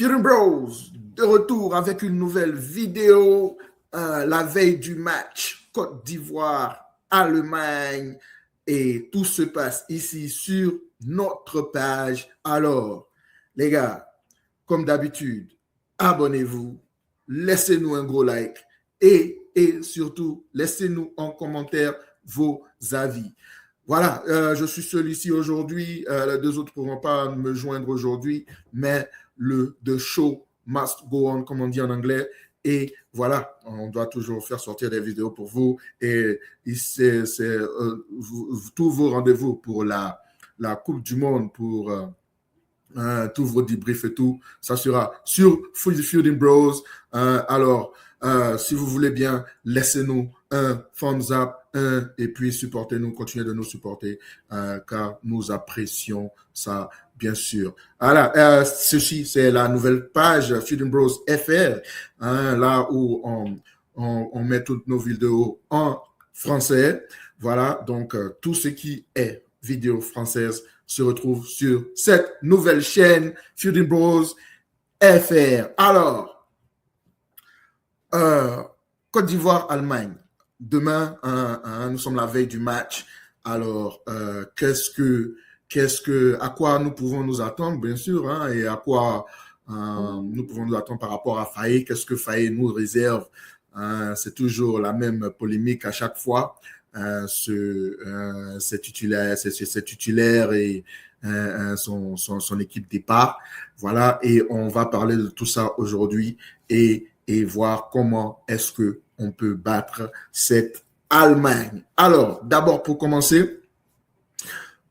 Fury Bros, de retour avec une nouvelle vidéo, la veille du match Côte d'Ivoire, Allemagne, et tout se passe ici sur notre page. Alors, les gars, comme d'habitude, abonnez-vous, laissez-nous un gros like et surtout, laissez-nous en commentaire vos avis. Voilà, je suis seul ici aujourd'hui. Les deux autres ne pourront pas me joindre aujourd'hui, mais the show must go on, comme on dit en anglais. Et voilà, on doit toujours faire sortir des vidéos pour vous. Et c'est tous vos rendez-vous pour la Coupe du Monde, pour tous vos débriefs et tout, ça sera sur Feuding Bros. Alors, si vous voulez bien, laissez-nous un thumbs up, et puis supportez-nous, continuez de nous supporter, car nous apprécions ça, bien sûr. Voilà, ceci, c'est la nouvelle page Feuding Bros FR, là où on met toutes nos vidéos en français. Voilà, donc tout ce qui est vidéo française se retrouve sur cette nouvelle chaîne Feuding Bros FR. Alors, Côte d'Ivoire, Allemagne. Demain, nous sommes la veille du match. Alors, à quoi nous pouvons nous attendre, bien sûr, et à quoi nous pouvons nous attendre par rapport à Faye. Qu'est-ce que Faye nous réserve? C'est toujours la même polémique à chaque fois. Ses titulaires et son équipe départ. Voilà, et on va parler de tout ça aujourd'hui et voir comment est-ce qu'on peut battre cette Allemagne. Alors, d'abord, pour commencer,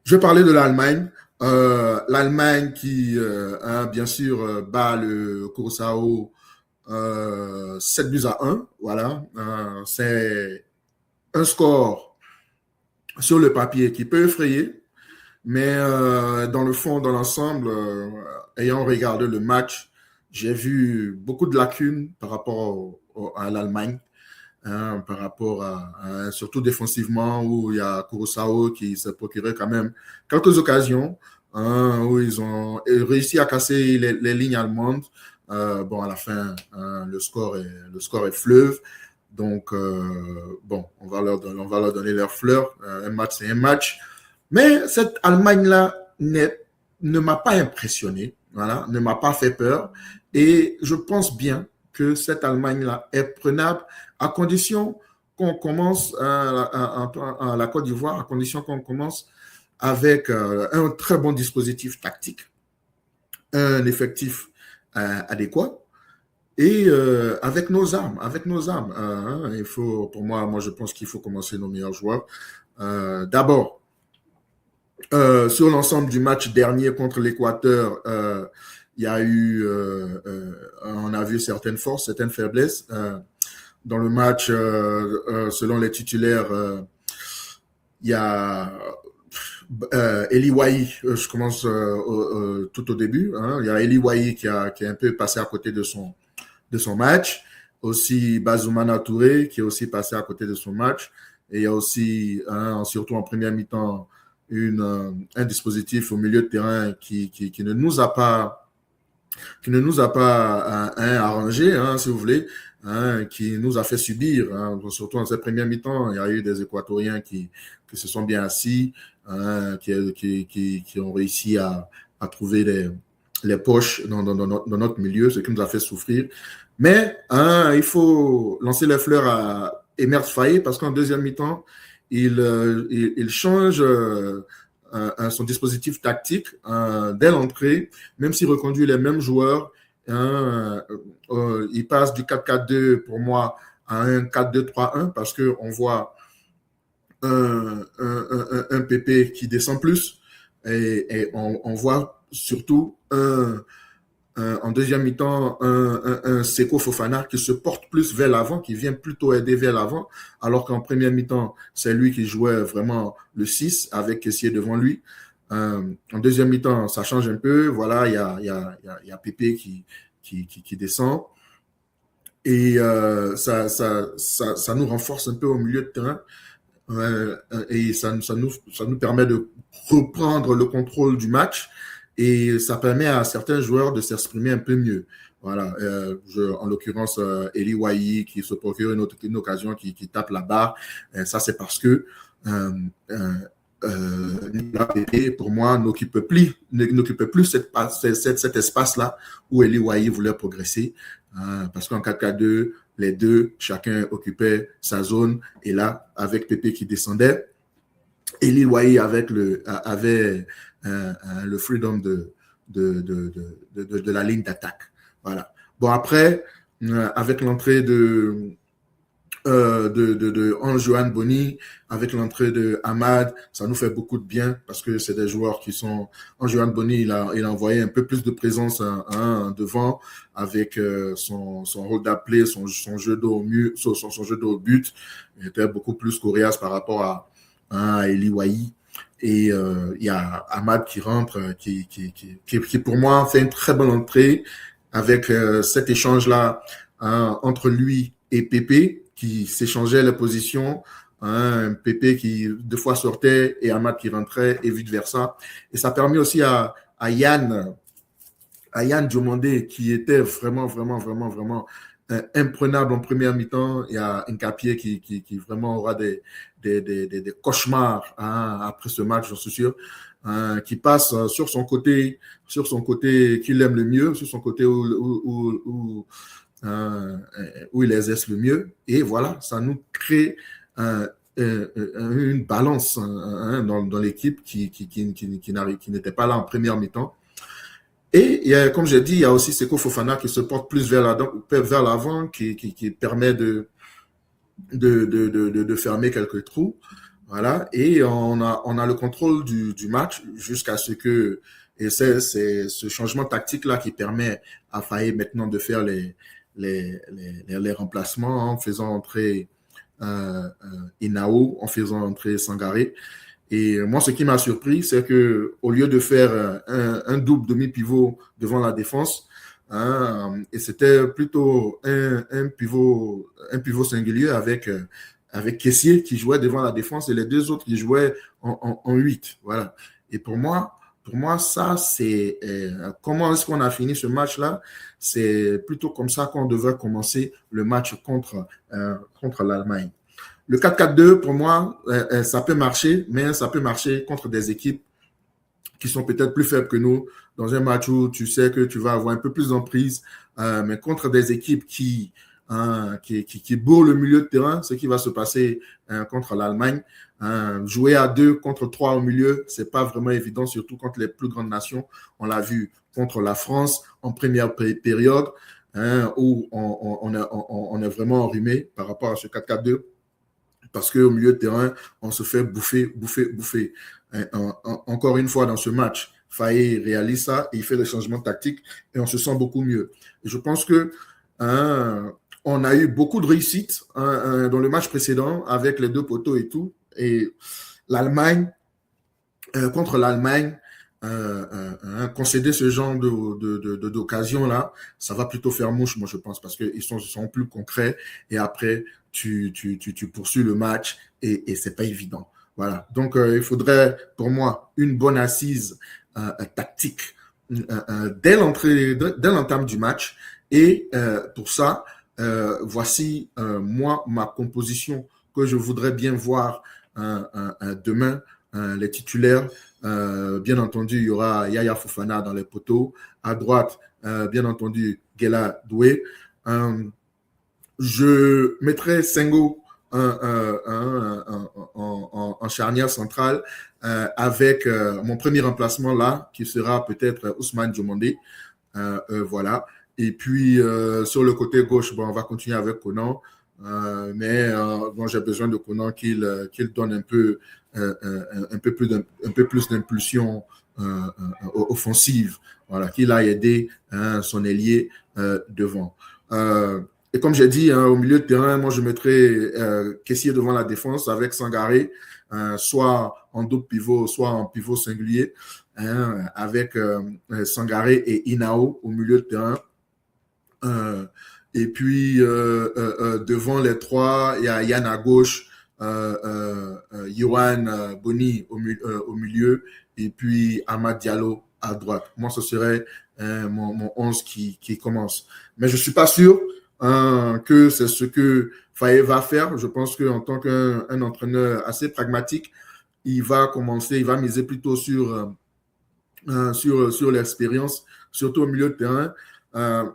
je vais parler de l'Allemagne. L'Allemagne qui, bien sûr, bat le Curaçao 7-1. Voilà, c'est un score sur le papier qui peut effrayer, mais dans le fond, dans l'ensemble, ayant regardé le match, j'ai vu beaucoup de lacunes par rapport à l'Allemagne, par rapport surtout défensivement, où il y a Curaçao qui s'est procuré quand même quelques occasions, où ils ont réussi à casser les lignes allemandes. Bon, à la fin, le score est fleuve. Donc, bon, on va leur donner leurs fleurs. Un match, c'est un match. Mais cette Allemagne-là ne m'a pas impressionné, voilà, ne m'a pas fait peur. Et je pense bien que cette Allemagne-là est prenable à condition qu'on commence à la Côte d'Ivoire, à condition qu'on commence avec un très bon dispositif tactique, un effectif adéquat. Et avec nos armes, il faut, pour moi, je pense qu'il faut commencer nos meilleurs joueurs. D'abord, sur l'ensemble du match dernier contre l'Équateur, il y a eu, on a vu certaines forces, certaines faiblesses. Dans le match, selon les titulaires, il y a Eli Wahi, je commence tout au début. Il y a Eli Wahi qui est un peu passé à côté de son match. Aussi Bazoumana Touré qui est aussi passé à côté de son match. Et il y a aussi, surtout en première mi-temps, un dispositif au milieu de terrain qui ne nous a pas arrangé, si vous voulez, qui nous a fait subir. Surtout en cette première mi-temps, il y a eu des Équatoriens qui se sont bien assis, qui ont réussi à trouver les poches dans notre milieu, ce qui nous a fait souffrir. Mais il faut lancer les fleurs à Emerse Faé parce qu'en deuxième mi-temps, il change son dispositif tactique dès l'entrée, même s'il reconduit les mêmes joueurs. Il passe du 4-4-2 pour moi à un 4-2-3-1 parce qu'on voit un PP qui descend plus et on voit surtout en deuxième mi-temps, un Seko Fofana qui se porte plus vers l'avant, qui vient plutôt aider vers l'avant, alors qu'en première mi-temps, c'est lui qui jouait vraiment le 6 avec Kessié devant lui. En deuxième mi-temps, ça change un peu. Voilà, il y a Pépé qui descend. Et ça nous renforce un peu au milieu de terrain. Et ça nous permet de reprendre le contrôle du match et ça permet à certains joueurs de s'exprimer un peu mieux. Voilà, en l'occurrence, Eli Wahi qui se procure une occasion qui tape la barre. Ça, c'est parce que Nicolas Pepe, pour moi, n'occupe plus cet espace-là où Eli Wahi voulait progresser. Parce qu'en 4-4-2, les deux, chacun occupait sa zone. Et là, avec Pepe qui descendait, Eli Wahi avait le freedom de la ligne d'attaque. Voilà. Bon, après, avec l'entrée de Anjoan Boni, avec l'entrée de Ahmad, ça nous fait beaucoup de bien parce que c'est des joueurs qui sont... Anjoan Boni, il a envoyé un peu plus de présence devant avec son rôle d'appelé, son jeu d'eau au but. Il était beaucoup plus coriace par rapport à Eli Wahi. Et il y a Ahmad qui rentre, qui pour moi fait une très bonne entrée avec cet échange-là entre lui et Pepe, qui s'échangeaient les positions. Pepe qui deux fois sortait et Ahmad qui rentrait et vice-versa. Et ça permet aussi à Yann Diomandé, qui était vraiment imprenable en première mi-temps. Il y a Nkapié qui vraiment aura des cauchemars après ce match, j'en suis sûr. Qui passe sur son côté qu'il aime le mieux, sur son côté où il exerce le mieux. Et voilà, ça nous crée une balance dans l'équipe qui n'était pas là en première mi-temps. Et comme j'ai dit, il y a aussi Seko Fofana qui se porte plus vers l'avant, qui permet de fermer quelques trous. Voilà. Et on a le contrôle du match jusqu'à ce que, et c'est ce changement tactique-là qui permet à Faye maintenant de faire les remplacements en faisant entrer Inao, en faisant entrer Sangaré. Et moi, ce qui m'a surpris, c'est que au lieu de faire un double demi-pivot devant la défense, et c'était plutôt un pivot singulier avec Kessié qui jouait devant la défense et les deux autres qui jouaient en 8. Voilà. Et pour moi, ça, c'est comment est-ce qu'on a fini ce match-là? C'est plutôt comme ça qu'on devrait commencer le match contre l'Allemagne. Le 4-4-2, pour moi, ça peut marcher, mais ça peut marcher contre des équipes qui sont peut-être plus faibles que nous, dans un match où tu sais que tu vas avoir un peu plus d'emprise, mais contre des équipes qui bourrent le milieu de terrain, ce qui va se passer contre l'Allemagne. Jouer à 2 contre 3 au milieu, c'est pas vraiment évident, surtout contre les plus grandes nations. On l'a vu contre la France en première période, où on est vraiment enrhumé par rapport à ce 4-4-2. Parce qu'au milieu de terrain, on se fait bouffer. Encore une fois, dans ce match, Faye réalise ça et il fait le changement tactique et on se sent beaucoup mieux. Et je pense que on a eu beaucoup de réussite dans le match précédent avec les deux poteaux et tout. Et l'Allemagne, contre l'Allemagne, concéder ce genre d'occasion-là, ça va plutôt faire mouche, moi je pense, parce qu'ils sont plus concrets et après, tu poursuis le match et c'est pas évident. Voilà. Donc, il faudrait, pour moi, une bonne assise tactique dès l'entame du match. Et pour ça, voici moi ma composition que je voudrais bien voir demain. Les titulaires, bien entendu, il y aura Yaya Fofana dans les poteaux. À droite, bien entendu, Gela Doué. Je mettrai Sengo en charnière centrale avec mon premier remplacement là, qui sera peut-être Ousmane Diomandé. Voilà. Et puis, sur le côté gauche, bon, on va continuer avec Conan. Mais bon, j'ai besoin de Conan qu'il donne un peu plus d'impulsion offensive. Voilà, qu'il a aidé son ailier devant. Et comme j'ai dit, au milieu de terrain, moi, je mettrais Kessié devant la défense avec Sangaré, soit en double pivot, soit en pivot singulier, avec Sangaré et Inao au milieu de terrain. Et puis, devant les trois, il y a Yann à gauche, Yohan Boni au milieu, et puis Amad Diallo à droite. Moi, ce serait mon 11 qui commence. Mais je ne suis pas sûr que c'est ce que Faye va faire. Je pense qu'en tant qu'un entraîneur assez pragmatique, il va miser plutôt sur l'expérience, surtout au milieu de terrain.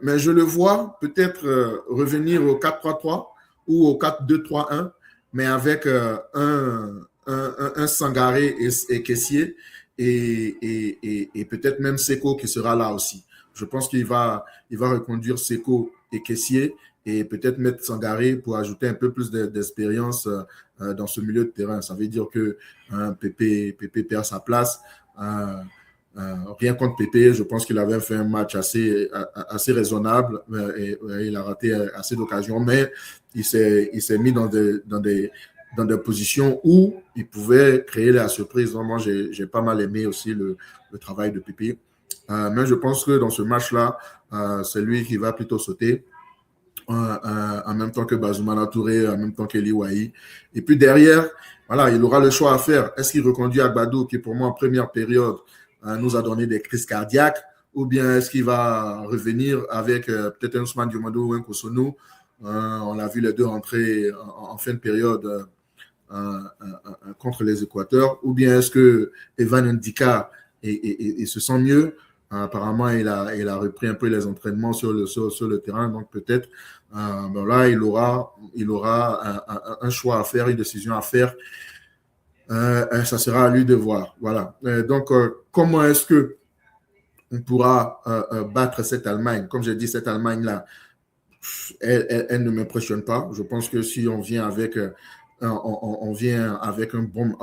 Mais je le vois peut-être revenir au 4-3-3 ou au 4-2-3-1, mais avec un Sangaré et Kessié et peut-être même Seko qui sera là aussi. Je pense qu'il va reconduire Seko et Kessié et peut-être mettre Sangaré pour ajouter un peu plus d'expérience dans ce milieu de terrain. Ça veut dire que Pépé perd sa place. Rien contre Pépé, je pense qu'il avait fait un match assez raisonnable et il a raté assez d'occasions, mais il s'est mis dans des positions où il pouvait créer la surprise. Donc, moi, j'ai pas mal aimé aussi le travail de Pépé. Mais je pense que dans ce match-là, c'est lui qui va plutôt sauter. En même temps que Bazoumana Touré, en même temps qu'Eli Wahi. Et puis derrière, voilà, il aura le choix à faire. Est-ce qu'il reconduit Agbadou, qui pour moi en première période nous a donné des crises cardiaques, ou bien est-ce qu'il va revenir avec peut-être un Ousmane Diomando ou un Kosonou? On l'a vu les deux rentrer en fin de période contre les Équateurs, ou bien est-ce que Evan Ndika se sent mieux? Apparemment, il a repris un peu les entraînements sur le terrain, donc peut-être là, il aura un choix à faire, une décision à faire. Ça sera à lui de voir. Voilà. Donc, comment est-ce que on pourra battre cette Allemagne? Comme j'ai dit, cette Allemagne-là, elle ne m'impressionne pas. Je pense que si on vient avec un bon,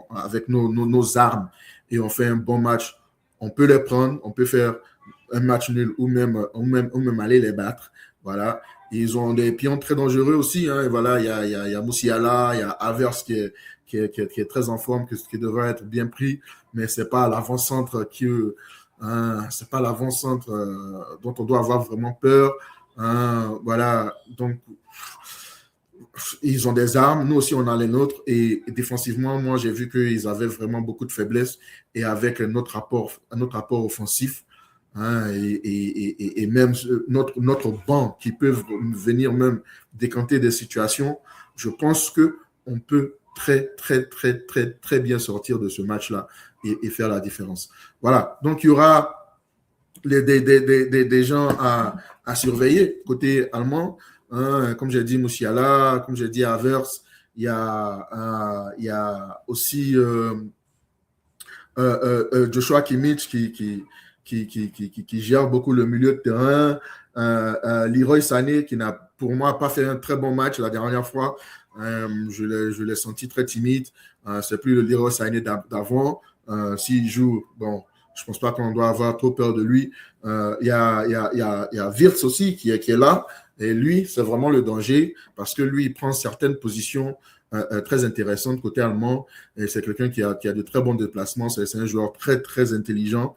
avec nos armes et on fait un bon match, on peut les prendre, on peut faire un match nul ou même aller les battre. Voilà. Ils ont des pions très dangereux aussi. Hein. Et voilà, il y a Moussiala, il y a Havertz qui est très en forme, qui devrait être bien pris, mais c'est pas l'avant-centre c'est pas l'avant-centre dont on doit avoir vraiment peur. Voilà. Donc, ils ont des armes, nous aussi on a les nôtres, et défensivement, moi j'ai vu qu'ils avaient vraiment beaucoup de faiblesses, et avec notre apport offensif, et même notre banc qui peut venir même décanter des situations, je pense qu'on peut très, très, très, très, très bien sortir de ce match-là et faire la différence. Voilà, donc il y aura des gens à surveiller côté allemand. Comme j'ai dit, Moussiala, comme j'ai dit, Havertz, il y a aussi Joshua Kimmich qui gère beaucoup le milieu de terrain. Leroy Sané qui n'a pour moi pas fait un très bon match la dernière fois. Je l'ai senti très timide. C'est plus le Leroy Sané d'avant. S'il joue, bon, je pense pas qu'on doit avoir trop peur de lui. Il y a Wirtz aussi qui est là. Et lui, c'est vraiment le danger parce que lui, il prend certaines positions très intéressantes côté allemand. Et c'est quelqu'un qui a de très bons déplacements. C'est un joueur très, très intelligent.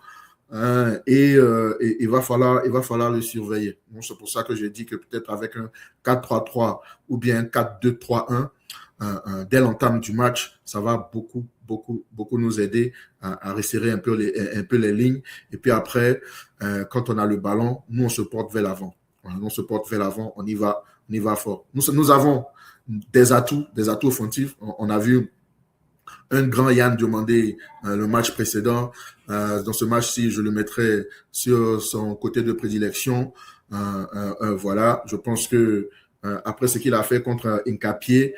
Et il va falloir le surveiller. Donc, c'est pour ça que j'ai dit que peut-être avec un 4-3-3 ou bien un 4-2-3-1, dès l'entame du match, ça va beaucoup, beaucoup, beaucoup nous aider à resserrer un peu les lignes. Et puis après, quand on a le ballon, nous, on se porte vers l'avant. Voilà, nous, on se porte vers l'avant, on y va fort. Nous avons des atouts offensifs. On a vu un grand Yann Diomandé le match précédent. Dans ce match-ci, je le mettrai sur son côté de prédilection. Voilà, je pense que après ce qu'il a fait contre Incapié,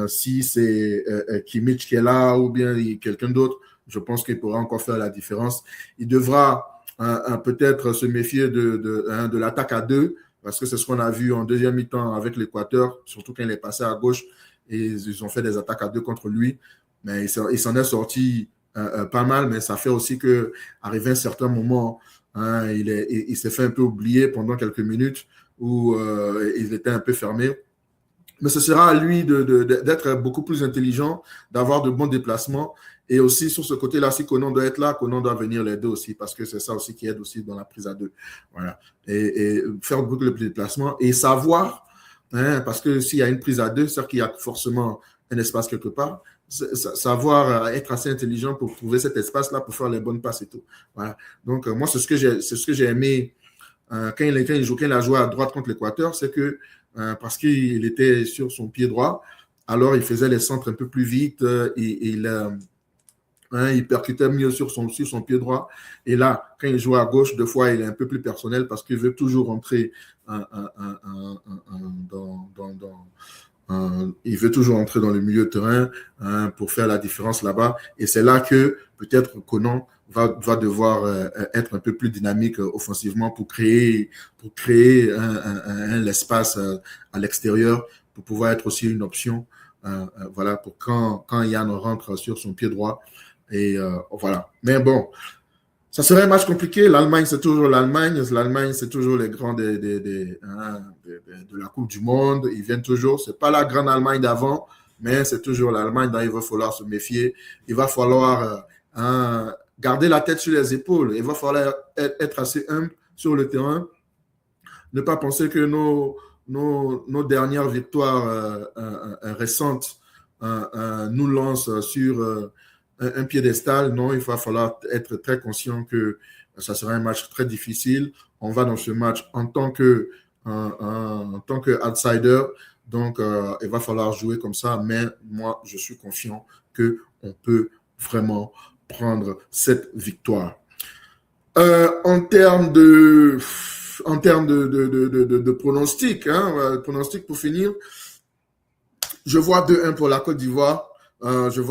si c'est Kimmich qui est là ou bien quelqu'un d'autre, je pense qu'il pourra encore faire la différence. Il devra peut-être se méfier de l'attaque à deux, parce que c'est ce qu'on a vu en deuxième mi-temps avec l'Équateur, surtout quand il est passé à gauche et ils ont fait des attaques à deux contre lui. Mais il s'en est sorti pas mal, mais ça fait aussi qu'arrivé à un certain moment, il s'est fait un peu oublier pendant quelques minutes où il était un peu fermé. Mais ce sera à lui d'être beaucoup plus intelligent, d'avoir de bons déplacements. Et aussi, sur ce côté-là, si Conan doit être là, Conan doit venir les deux aussi, parce que c'est ça aussi qui aide aussi dans la prise à deux. Voilà. Et faire beaucoup de déplacements et savoir, parce que s'il y a une prise à deux, c'est-à-dire qu'il y a forcément un espace quelque part. savoir être assez intelligent pour trouver cet espace-là pour faire les bonnes passes et tout. Voilà. Donc, moi, c'est ce que j'ai aimé quand il a joué à droite contre l'Équateur, c'est que parce qu'il était sur son pied droit, alors il faisait les centres un peu plus vite et il percutait mieux sur son pied droit. Et là, quand il joue à gauche, deux fois, il est un peu plus personnel parce qu'il veut toujours entrer il veut toujours entrer dans le milieu de terrain pour faire la différence là-bas. Et c'est là que peut-être Conan va devoir être un peu plus dynamique offensivement pour créer l'espace à l'extérieur pour pouvoir être aussi une option. Voilà, pour quand Yann rentre sur son pied droit. Et voilà. Mais bon, ça serait un match compliqué. L'Allemagne, c'est toujours l'Allemagne. L'Allemagne, c'est toujours les grands de la Coupe du Monde. Ils viennent toujours. Ce n'est pas la grande Allemagne d'avant, mais c'est toujours l'Allemagne dont il va falloir se méfier. Il va falloir garder la tête sur les épaules. Il va falloir être assez humble sur le terrain. Ne pas penser que nos dernières victoires récentes nous lancent sur un piédestal. Non, il va falloir être très conscient que ça sera un match très difficile. On va dans ce match en tant que outsider. Donc, il va falloir jouer comme ça. Mais moi, je suis confiant qu'on peut vraiment prendre cette victoire. En termes de pronostic, pronostic pour finir, je vois 2-1 pour la Côte d'Ivoire. Je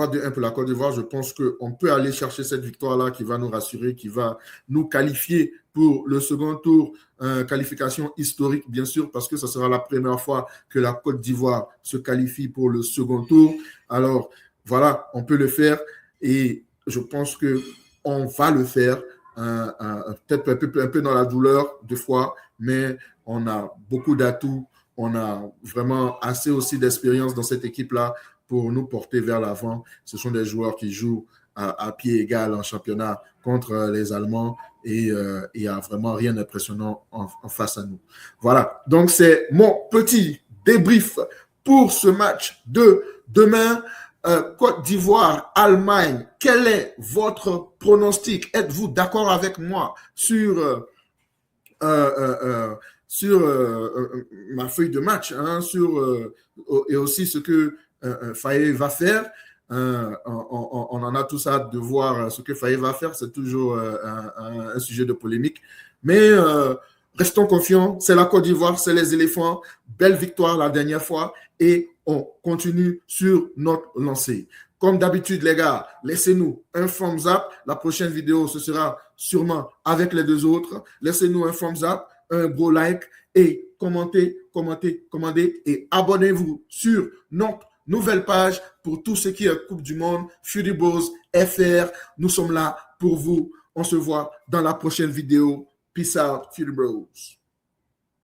pense qu'on peut aller chercher cette victoire-là qui va nous rassurer, qui va nous qualifier pour le second tour. Qualification historique, bien sûr, parce que ce sera la première fois que la Côte d'Ivoire se qualifie pour le second tour. Alors, voilà, on peut le faire et je pense qu'on va le faire. Peut-être un peu dans la douleur deux fois, mais on a beaucoup d'atouts. On a vraiment assez aussi d'expérience dans cette équipe-là pour nous porter vers l'avant. Ce sont des joueurs qui jouent à pied égal en championnat contre les Allemands et il n'y a vraiment rien d'impressionnant en face à nous. Voilà, donc c'est mon petit débrief pour ce match de demain. Côte d'Ivoire, Allemagne, quel est votre pronostic? Êtes-vous d'accord avec moi sur ma feuille de match, et aussi ce que Faye va faire? On en a tous hâte de voir ce que Faye va faire. C'est toujours un sujet de polémique. Mais restons confiants. C'est la Côte d'Ivoire, c'est les éléphants. Belle victoire la dernière fois et on continue sur notre lancée. Comme d'habitude, les gars, laissez-nous un thumbs up. La prochaine vidéo, ce sera sûrement avec les deux autres. Laissez-nous un thumbs up, un gros like et commentez et abonnez-vous sur notre nouvelle page pour tout ce qui est Coupe du Monde, Fury Bros FR. Nous sommes là pour vous. On se voit dans la prochaine vidéo. Peace out, Fury Bros.